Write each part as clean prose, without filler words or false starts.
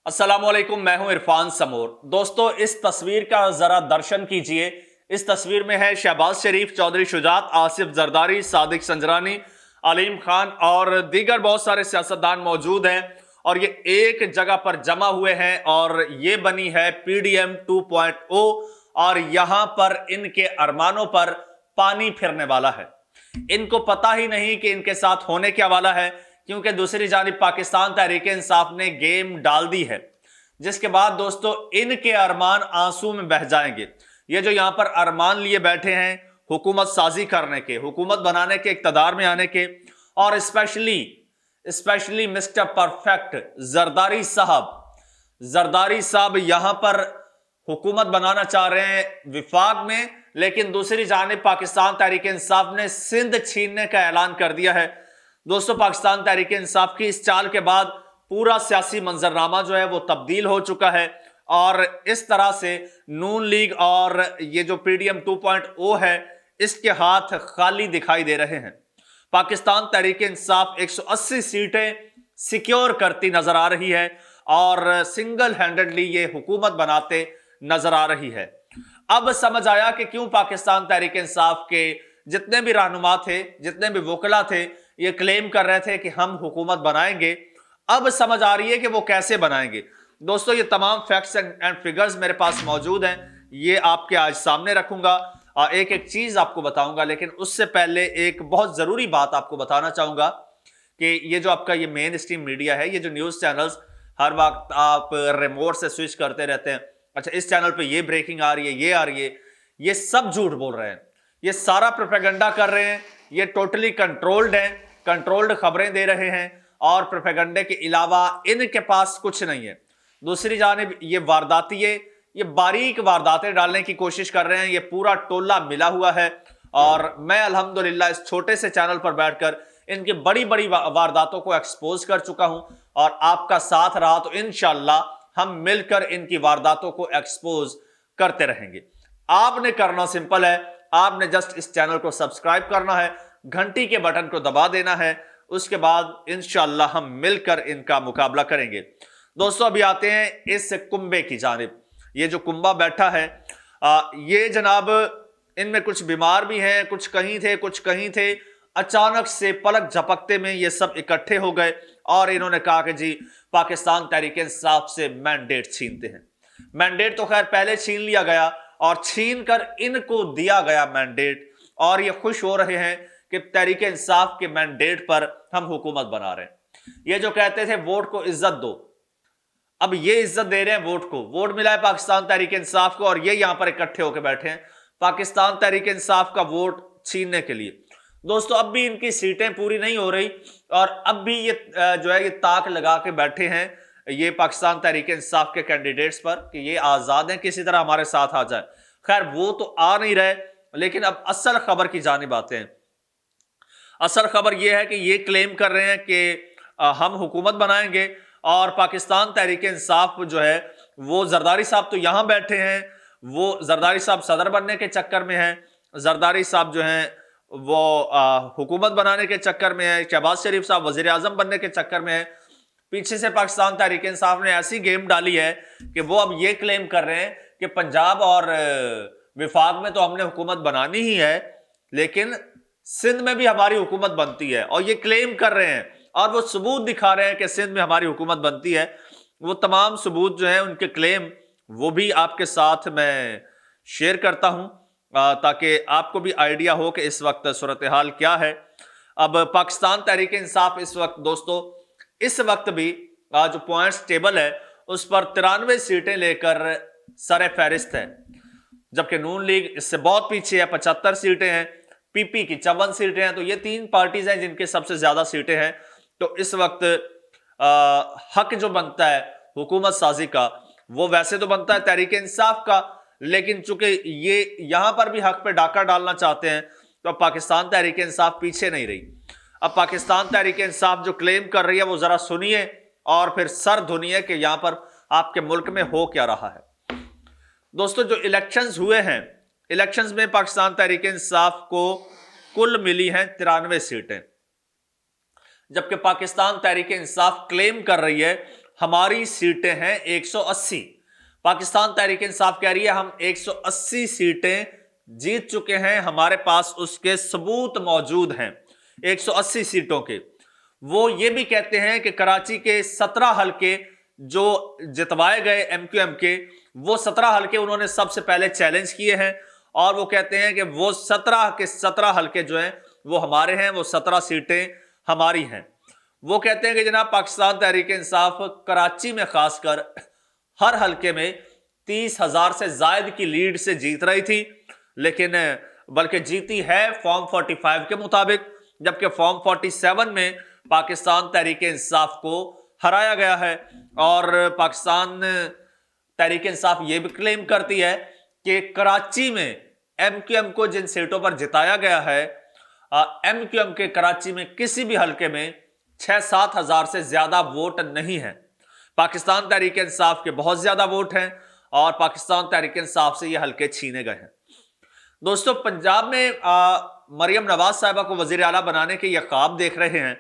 अस्सलाम वालेकुम, मैं हूं इरफान समोर। दोस्तों, इस तस्वीर का जरा दर्शन कीजिए। इस तस्वीर में है शहबाज शरीफ, चौधरी शुजात, आसिफ जरदारी, सादिक संजरानी, अलीम खान और दीगर बहुत सारे सियासतदान मौजूद हैं और ये एक जगह पर जमा हुए हैं और ये बनी है पीडीएम 2.0 और यहां पर इनके अरमानों पर पानी फिरने वाला है। इनको पता ही नहीं कि इनके साथ होने क्या वाला है, क्योंकि दूसरी जानिब पाकिस्तान तहरीक-ए-इंसाफ ने गेम डाल दी है, जिसके बाद दोस्तों इनके अरमान आंसू में बह जाएंगे। ये जो यहां पर अरमान लिए बैठे हैं हुकूमत साजी करने के, हुकूमत बनाने के, इक्तदार में आने के, और स्पेशली मिस्टर परफेक्ट जरदारी साहब यहां पर हुकूमत बनाना चाह रहे हैं विफाक में, लेकिन दूसरी जानिब पाकिस्तान तहरीक-ए-इंसाफ ने सिंध छीनने का ऐलान कर दिया है। दोस्तों, पाकिस्तान तहरीक-ए-इंसाफ की इस चाल के बाद पूरा सियासी मंजरनामा जो है वो तब्दील हो चुका है और इस तरह से नून लीग और ये जो पीडीएम 2.0 है इसके हाथ खाली दिखाई दे रहे हैं। पाकिस्तान तहरीक-ए-इंसाफ 180 सीटें सिक्योर करती नजर आ रही है और सिंगल हैंडेडली ये हुकूमत बनाते नजर आ रही है। अब समझ आया कि क्यों पाकिस्तान तहरीक-ए-इंसाफ के जितने भी रहनुमा थे, जितने भी वकला थे, ये क्लेम कर रहे थे कि हम हुकूमत बनाएंगे। अब समझ आ रही है कि वो कैसे बनाएंगे। दोस्तों, ये तमाम फैक्ट्स एंड फिगर्स मेरे पास मौजूद हैं, ये आपके आज सामने रखूंगा और एक एक चीज आपको बताऊंगा। लेकिन उससे पहले एक बहुत जरूरी बात आपको बताना चाहूंगा कि ये जो आपका ये मेन स्ट्रीम मीडिया है, ये जो न्यूज चैनल्स हर वक्त आप रिमोट से स्विच करते रहते हैं, अच्छा इस चैनल पे ये ब्रेकिंग आ रही है, ये आ रही है, ये सब झूठ बोल रहे हैं, ये सारा प्रोपेगेंडा कर रहे हैं, ये टोटली कंट्रोल्ड है, कंट्रोल्ड खबरें दे रहे हैं और प्रोपेगेंडे के अलावा इनके पास कुछ नहीं है। दूसरी जानिब ये वारदातिये, ये बारीक वारदातें डालने की कोशिश कर रहे हैं, ये पूरा टोला मिला हुआ है और मैं अल्हम्दुलिल्लाह इस छोटे से चैनल पर बैठकर इनकी बड़ी बड़ी वारदातों को एक्सपोज कर चुका हूं और आपका साथ रहा तो इंशाअल्लाह हम मिलकर इनकी वारदातों को एक्सपोज करते रहेंगे। आपने करना सिंपल है, आपने जस्ट इस चैनल को सब्सक्राइब करना है, घंटी के बटन को दबा देना है, उसके बाद इंशाअल्लाह हम मिलकर इनका मुकाबला करेंगे। दोस्तों, अभी आते हैं इस कुंबे की जानिब। ये जो कुंबा बैठा है ये जनाब, इनमें कुछ बीमार भी हैं, कुछ कहीं थे कुछ कहीं थे। अचानक से पलक झपकते में ये सब इकट्ठे हो गए और इन्होंने कहा कि जी पाकिस्तान तहरीक-ए-इंसाफ से मैंडेट छीनते हैं। मैंडेट तो खैर पहले छीन लिया गया और छीन कर इनको दिया गया मैंडेट और ये खुश हो रहे हैं कि तहरीक-ए-इंसाफ के मैंडेट पर हम हुकूमत बना रहे हैं। ये जो कहते थे वोट को इज्जत दो, अब ये इज्जत दे रहे हैं वोट को। वोट मिला है पाकिस्तान तहरीक-ए-इंसाफ को और ये यहां पर इकट्ठे होकर बैठे हैं पाकिस्तान तहरीक-ए-इंसाफ का वोट छीनने के लिए। दोस्तों, अब भी इनकी सीटें पूरी नहीं हो रही और अब भी ये जो है ये ताक लगा के बैठे हैं ये पाकिस्तान तहरीक-ए-इंसाफ के कैंडिडेट्स पर कि ये आजाद हैं, किसी तरह हमारे साथ आ जाए। खैर वो तो आ नहीं रहे, लेकिन अब असल खबर की जानिब आते हैं। असल खबर यह है कि ये क्लेम कर रहे हैं कि हम हुकूमत बनाएंगे और पाकिस्तान तहरीक-ए-इंसाफ जो है वो जरदारी साहब तो यहां बैठे हैं, वो जरदारी साहब सदर बनने के चक्कर में हैं, जरदारी साहब जो हैं वो हुकूमत बनाने के चक्कर में है, शहबाज शरीफ साहब वजीर आजम बनने के चक्कर में है। पीछे से पाकिस्तान तहरीक-ए-इंसाफ ने ऐसी गेम डाली है कि वो अब ये क्लेम कर रहे हैं कि पंजाब और विफाक में तो हमने हुकूमत बनानी ही है, लेकिन सिंध में भी हमारी हुकूमत बनती है। और ये क्लेम कर रहे हैं और वो सबूत दिखा रहे हैं कि सिंध में हमारी हुकूमत बनती है। वो तमाम सबूत जो है उनके क्लेम वो भी आपके साथ मैं शेयर करता हूं ताकि आपको भी आइडिया हो कि इस वक्त सूरत हाल क्या है। अब पाकिस्तान तहरीक-ए-इंसाफ इस वक्त दोस्तों इस वक्त भी जो पॉइंट्स टेबल है उस पर 93 सीटें लेकर सरे फहरिस्त है, जबकि नून लीग इससे बहुत पीछे है, 75 सीटें हैं, पीपी की 54 सीटें हैं। तो ये तीन पार्टीज हैं जिनके सबसे ज्यादा सीटें हैं। तो इस वक्त हक जो बनता है हुकूमत साजी का वो वैसे तो बनता है तहरीक-ए-इंसाफ का, लेकिन चूंकि ये यहां पर भी हक पे डाका डालना चाहते हैं तो पाकिस्तान तहरीक-ए-इंसाफ पीछे नहीं रही। अब पाकिस्तान तहरीक-ए-इंसाफ जो क्लेम कर रही है वो जरा सुनिए और फिर सर धुनिए कि यहां पर आपके मुल्क में हो क्या रहा है। दोस्तों, जो इलेक्शंस हुए हैं, इलेक्शंस में पाकिस्तान तहरीक-ए-इंसाफ को कुल मिली हैं 93 सीटें, जबकि पाकिस्तान तहरीक-ए-इंसाफ क्लेम कर रही है हमारी सीटें हैं 180। पाकिस्तान तहरीक इंसाफ कह रही है हम 180 सीटें जीत चुके हैं, हमारे पास उसके सबूत मौजूद हैं 180 सीटों के। वो ये भी कहते हैं कि कराची के 17 हलके जो जितवाए गए एमक्यूएम के, वो 17 हलके उन्होंने सबसे पहले चैलेंज किए हैं और वो कहते हैं कि वो 17 के 17 हलके जो हैं वो हमारे हैं, वो 17 सीटें हमारी हैं। वो कहते हैं कि जनाब पाकिस्तान तहरीक इंसाफ कराची में खासकर हर हलके में 30,000 से जायद की लीड से जीत रही थी, लेकिन बल्कि जीती है फॉर्म 45 के मुताबिक, जबकि फॉर्म 47 में पाकिस्तान तहरीक इंसाफ को हराया गया है। और पाकिस्तान तहरीक इंसाफ ये भी क्लेम करती है कि कराची में एमक्यूएम को जिन सीटों पर जिताया गया है, एमक्यूएम के कराची में किसी भी हलके में 6-7 हजार से ज्यादा वोट नहीं है। पाकिस्तान तहरीक इंसाफ के बहुत ज्यादा वोट हैं और पाकिस्तान तहरीक इंसाफ से ये हलके छीने गए हैं। दोस्तों, पंजाब में मरियम नवाज साहिबा को वजीर आला बनाने के ये ख्वाब देख रहे हैं।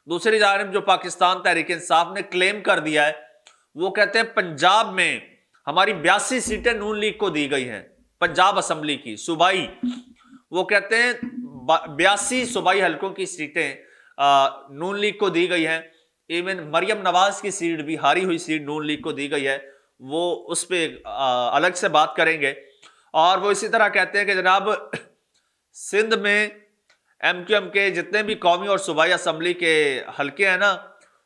दूसरी जानिब जो पाकिस्तान तहरीक इंसाफ ने क्लेम कर दिया है, वो कहते हैं पंजाब में हमारी 82 सीटें नून लीग को दी गई हैं, पंजाब असम्बली की सूबाई। वो कहते हैं 82 सूबाई हलकों की सीटें नून लीग को दी गई हैं। इवन मरियम नवाज की सीट भी, हारी हुई सीट नून लीग को दी गई है, वो उस पर अलग से बात करेंगे। और वो इसी तरह कहते हैं कि जनाब सिंध में एमक्यूएम के जितने भी कौमी और सूबाई असम्बली के हलके हैं ना,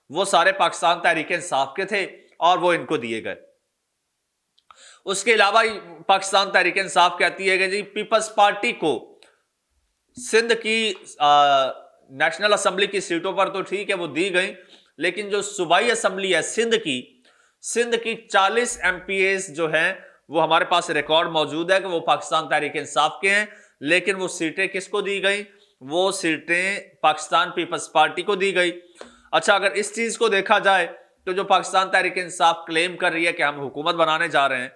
वो सारे पाकिस्तान तहरीक इंसाफ के थे और वो इनको दिए गए। उसके अलावा पाकिस्तान तहरीक इंसाफ कहती है कि जी पीपल्स पार्टी को सिंध की नेशनल असम्बली की सीटों पर तो ठीक है वो दी गई, लेकिन जो सूबाई असम्बली है सिंध की 40 एमपीएस जो हैं वो हमारे पास रिकॉर्ड मौजूद है कि वो पाकिस्तान तहरीक इंसाफ के हैं, लेकिन वो सीटें किसको दी गई? वो सीटें पाकिस्तान पीपल्स पार्टी को दी गई। अच्छा, अगर इस चीज को देखा जाए तो जो पाकिस्तान तहरीक इंसाफ क्लेम कर रही है कि हम हुकूमत बनाने जा रहे हैं,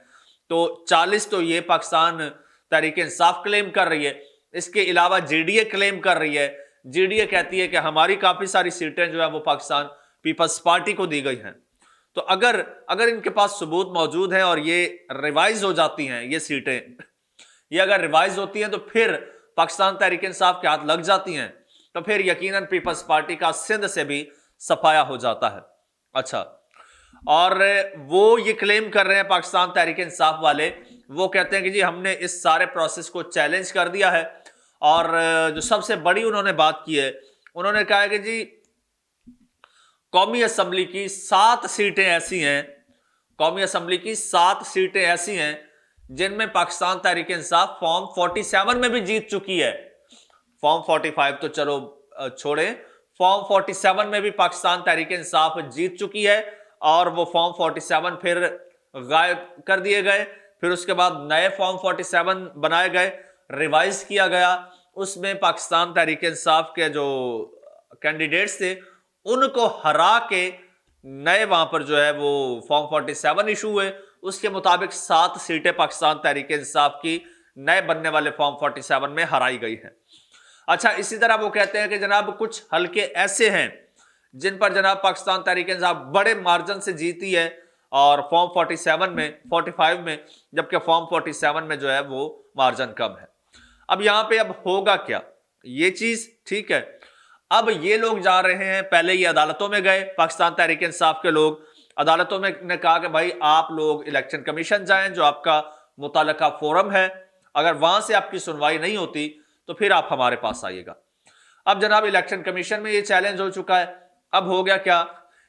तो 40 तो ये पाकिस्तान तहरीक इंसाफ क्लेम कर रही है। इसके अलावा जीडीए क्लेम कर रही है। जीडीए कहती है कि हमारी काफी सारी सीटें जो है वो पाकिस्तान पीपल्स पार्टी को दी गई हैं। तो अगर इनके पास सबूत मौजूद है और ये रिवाइज हो जाती हैं, ये सीटें ये अगर रिवाइज होती हैं तो फिर पाकिस्तान तहरीक इंसाफ के हाथ लग जाती हैं, तो फिर यकीनन पीपल्स पार्टी का सिंध से भी सफाया हो जाता है। अच्छा, और वो ये क्लेम कर रहे हैं पाकिस्तान तहरीक इंसाफ वाले, वो कहते हैं कि जी हमने इस सारे प्रोसेस को चैलेंज कर दिया है। और जो सबसे बड़ी उन्होंने बात की है, उन्होंने कहा है कि जी कौमी असम्बली की 7 सीटें ऐसी हैं, कौमी असम्बली की 7 सीटें ऐसी हैं जिनमें पाकिस्तान तहरीक इंसाफ फॉर्म 47 में भी जीत चुकी है। फॉर्म 45 तो चलो छोड़े, फॉर्म 47 में भी पाकिस्तान तहरीक इंसाफ जीत चुकी है और वो फॉर्म 47 फिर गायब कर दिए गए। फिर उसके बाद नए फॉर्म 47 बनाए गए, रिवाइज किया गया। उसमें पाकिस्तान तहरीक इंसाफ के जो कैंडिडेट्स थे उनको हरा के नए वहां पर जो है वो फॉर्म 47 इशू हुए। उसके मुताबिक 7 सीटें पाकिस्तान तहरीक इंसाफ की नए बनने वाले फॉर्म 47 में हराई गई हैं। अच्छा, इसी तरह वो कहते हैं कि जनाब कुछ हलके ऐसे हैं जिन पर जनाब पाकिस्तान तहरीक इंसाफ बड़े मार्जिन से जीती है और फॉर्म 45 में, जबकि फॉर्म 47 में जो है वो मार्जिन कम है। अब यहां पे अब होगा क्या, ये चीज ठीक है। अब ये लोग जा रहे हैं, पहले ये अदालतों में गए, पाकिस्तान तहरीक इंसाफ के लोग अदालतों में ने कहा कि भाई आप लोग इलेक्शन कमीशन जाएं, जो आपका मुतल्लका फोरम है, अगर वहां से आपकी सुनवाई नहीं होती तो फिर आप हमारे पास आइएगा। अब जनाब इलेक्शन कमीशन में ये चैलेंज हो चुका है। अब हो गया क्या,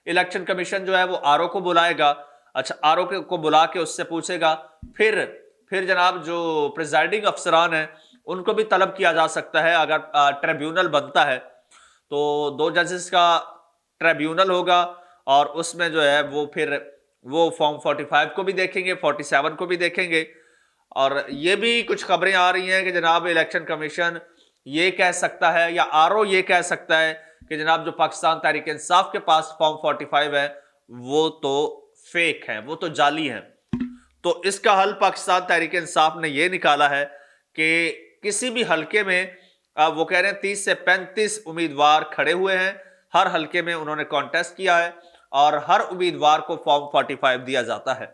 इलेक्शन कमीशन जो है वो आरओ को बुलाएगा। अच्छा, आरओ को बुला के उससे पूछेगा, फिर जनाब जो प्रिजाइडिंग अफसरान है उनको भी तलब किया जा सकता है। अगर ट्रिब्यूनल बनता है तो 2 जजेस का ट्रिब्यूनल होगा और उसमें जो है वो फिर वो फॉर्म 45 को भी देखेंगे, 47 को भी देखेंगे। और ये भी कुछ खबरें आ रही हैं कि जनाब इलेक्शन कमीशन ये कह सकता है या आरओ ये कह सकता है कि जनाब जो पाकिस्तान तहरीक इंसाफ के पास फॉर्म 45 है वो तो फेक है, वो तो जाली है। तो इसका हल पाकिस्तान तहरीक इंसाफ ने ये निकाला है कि किसी भी हलके में वो कह रहे हैं 30 से 35 उम्मीदवार खड़े हुए हैं, हर हलके में उन्होंने कॉन्टेस्ट किया है اور ہر امیدوار کو فارم 45 دیا جاتا ہے.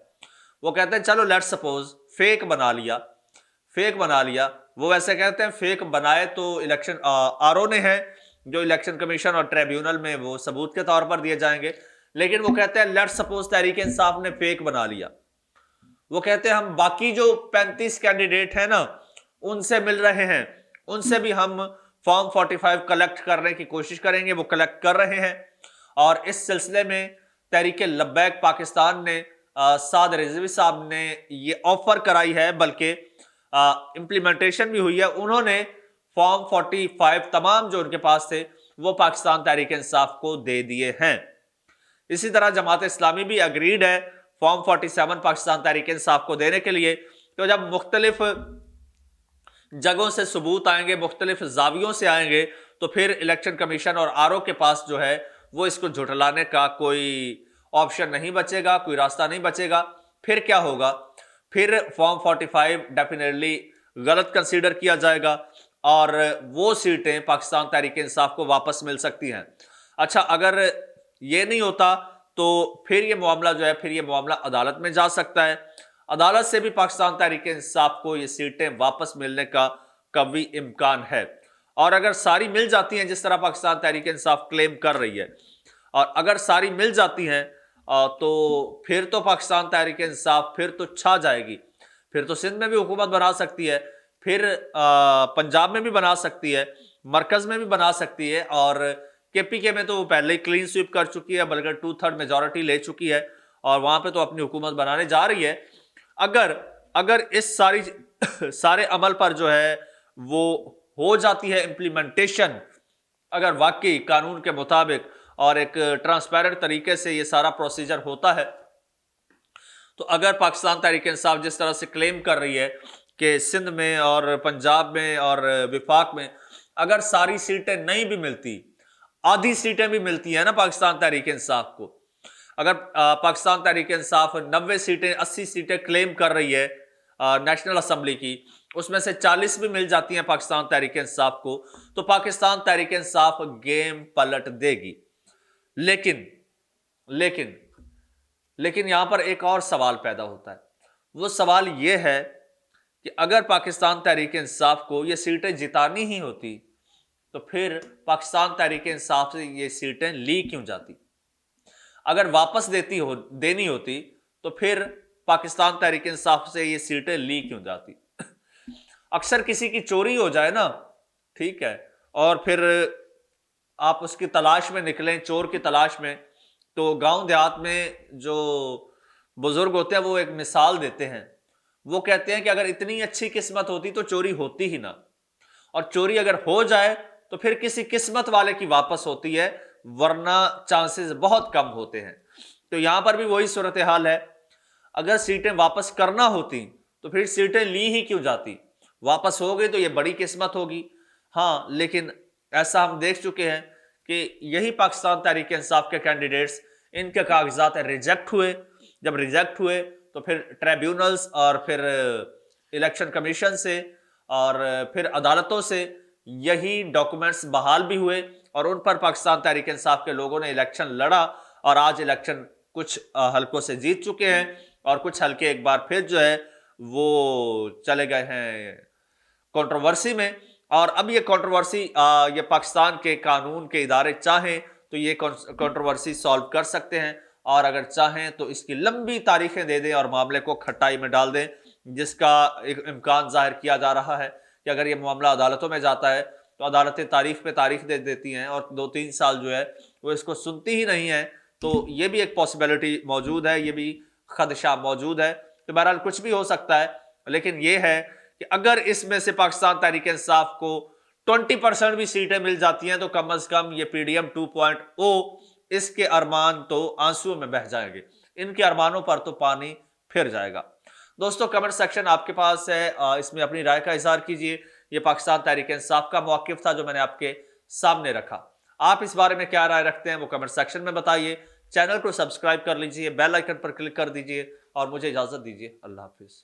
وہ کہتے ہیں چلو لیٹ سپوز فیک بنا لیا. وہ ویسے کہتے ہیں فیک بنائے تو الیکشن RO نے ہے جو الیکشن کمیشن اور ٹریبیونل میں وہ ثبوت کے طور پر دیے جائیں گے. لیکن وہ کہتے ہیں لیٹ سپوز تحریک انصاف نے فیک بنا لیا. وہ کہتے ہیں ہم باقی جو 35 کینڈیڈیٹ ہیں نا ان سے مل رہے ہیں, ان سے بھی ہم فارم 45 کلیکٹ کرنے کی کوشش کریں گے. وہ کلیکٹ کر رہے ہیں اور اس سلسلے میں تحریک لبیک پاکستان نے سعد رضوی صاحب نے یہ آفر کرائی ہے, بلکہ امپلیمنٹیشن بھی ہوئی ہے. انہوں نے فارم 45 تمام جو ان کے پاس تھے وہ پاکستان تحریک انصاف کو دے دیے ہیں. اسی طرح جماعت اسلامی بھی اگریڈ ہے فارم 47 پاکستان تحریک انصاف کو دینے کے لیے. تو جب مختلف جگہوں سے ثبوت آئیں گے, مختلف زاویوں سے آئیں گے, تو پھر الیکشن کمیشن اور RO کے پاس جو ہے وہ اس کو جھٹلانے کا کوئی آپشن نہیں بچے گا, کوئی راستہ نہیں بچے گا. پھر کیا ہوگا, پھر فارم 45 ڈیفینیٹلی غلط کنسیڈر کیا جائے گا اور وہ سیٹیں پاکستان تحریک انصاف کو واپس مل سکتی ہیں. اچھا, اگر یہ نہیں ہوتا تو پھر یہ معاملہ جو ہے, پھر یہ معاملہ عدالت میں جا سکتا ہے. عدالت سے بھی پاکستان تحریک انصاف کو یہ سیٹیں واپس ملنے کا قوی امکان ہے. اور اگر ساری مل جاتی ہیں جس طرح پاکستان تحریک انصاف کلیم کر رہی ہے, اور اگر ساری مل جاتی ہیں تو پھر تو پاکستان تحریک انصاف پھر تو چھا جائے گی. پھر تو سندھ میں بھی حکومت بنا سکتی ہے, پھر پنجاب میں بھی بنا سکتی ہے, مرکز میں بھی بنا سکتی ہے, اور KPK میں تو وہ پہلے ہی کلین سویپ کر چکی ہے, بلکہ 2/3 میجورٹی لے چکی ہے اور وہاں پہ تو اپنی حکومت بنانے جا رہی ہے. اگر اس سارے عمل پر جو ہے وہ ہو جاتی ہے امپلیمنٹیشن, اگر واقعی قانون کے مطابق اور ایک ٹرانسپیرنٹ طریقے سے یہ سارا پروسیجر ہوتا ہے, تو اگر پاکستان تحریک انصاف جس طرح سے کلیم کر رہی ہے کہ سندھ میں اور پنجاب میں اور وفاق میں اگر ساری سیٹیں نہیں بھی ملتی, آدھی سیٹیں بھی ملتی ہیں نا پاکستان تحریک انصاف کو, اگر پاکستان تحریک انصاف 90 سیٹیں 80 سیٹیں کلیم کر رہی ہے نیشنل اسمبلی کی, اس میں سے 40 بھی مل جاتی ہیں پاکستان تحریک انصاف کو, تو پاکستان تحریک انصاف گیم پلٹ دے گی. لیکن یہاں پر ایک اور سوال پیدا ہوتا ہے. وہ سوال یہ ہے کہ اگر پاکستان تحریک انصاف کو یہ سیٹیں جتانی ہی ہوتی تو پھر پاکستان تحریک انصاف سے یہ سیٹیں لی کیوں جاتی؟ اگر واپس دینی ہوتی تو پھر پاکستان تحریک انصاف سے یہ سیٹیں لی کیوں جاتی؟ اکثر کسی کی چوری ہو جائے نا, ٹھیک ہے, اور پھر آپ اس کی تلاش میں نکلیں, چور کی تلاش میں, تو گاؤں دیہات میں جو بزرگ ہوتے ہیں وہ ایک مثال دیتے ہیں. وہ کہتے ہیں کہ اگر اتنی اچھی قسمت ہوتی تو چوری ہوتی ہی نہ, اور چوری اگر ہو جائے تو پھر کسی قسمت والے کی واپس ہوتی ہے, ورنہ چانسز بہت کم ہوتے ہیں. تو یہاں پر بھی وہی صورتحال ہے. اگر سیٹیں واپس کرنا ہوتی تو پھر سیٹیں لی ہی کیوں جاتی؟ واپس ہو گئی تو یہ بڑی قسمت ہوگی. ہاں, لیکن ایسا ہم دیکھ چکے ہیں کہ یہی پاکستان تحریک انصاف کے کینڈیڈیٹس, ان کے کاغذات ریجیکٹ ہوئے. جب ریجیکٹ ہوئے تو پھر ٹریبیونلز اور پھر الیکشن کمیشن سے اور پھر عدالتوں سے یہی ڈاکومنٹس بحال بھی ہوئے, اور ان پر پاکستان تحریک انصاف کے لوگوں نے الیکشن لڑا, اور آج الیکشن کچھ حلقوں سے جیت چکے ہیں, اور کچھ حلقے ایک بار پھر جو ہے وہ چلے گئے ہیں کنٹروورسی میں. اور اب یہ کنٹروورسی یہ پاکستان کے قانون کے ادارے چاہیں تو یہ کنٹروورسی سالو کر سکتے ہیں, اور اگر چاہیں تو اس کی لمبی تاریخیں دے دیں اور معاملے کو کھٹائی میں ڈال دیں, جس کا ایک امکان ظاہر کیا جا رہا ہے کہ اگر یہ معاملہ عدالتوں میں جاتا ہے تو عدالتیں تاریخ پہ تاریخ دے دیتی ہیں, اور 2-3 سال جو ہے وہ اس کو سنتی ہی نہیں ہیں. تو یہ بھی ایک پاسبلٹی موجود ہے, یہ بھی خدشہ موجود ہے. تو بہرحال کچھ بھی ہو سکتا ہے, لیکن یہ ہے کہ اگر اس میں سے پاکستان تحریک انصاف کو 20% بھی سیٹیں مل جاتی ہیں تو کم از کم یہ PDM 2.0 اس کے ارمان تو آنسو میں بہہ جائیں گے, ان کے ارمانوں پر تو پانی پھر جائے گا. دوستو, کمنٹ سیکشن آپ کے پاس ہے, اس میں اپنی رائے کا اظہار کیجئے. یہ پاکستان تحریک انصاف کا موقف تھا جو میں نے آپ کے سامنے رکھا. آپ اس بارے میں کیا رائے رکھتے ہیں وہ کمنٹ سیکشن میں بتائیے. چینل کو سبسکرائب کر لیجئے, بیل آئیکن پر کلک کر دیجئے, اور مجھے اجازت دیجئے. اللہ حافظ.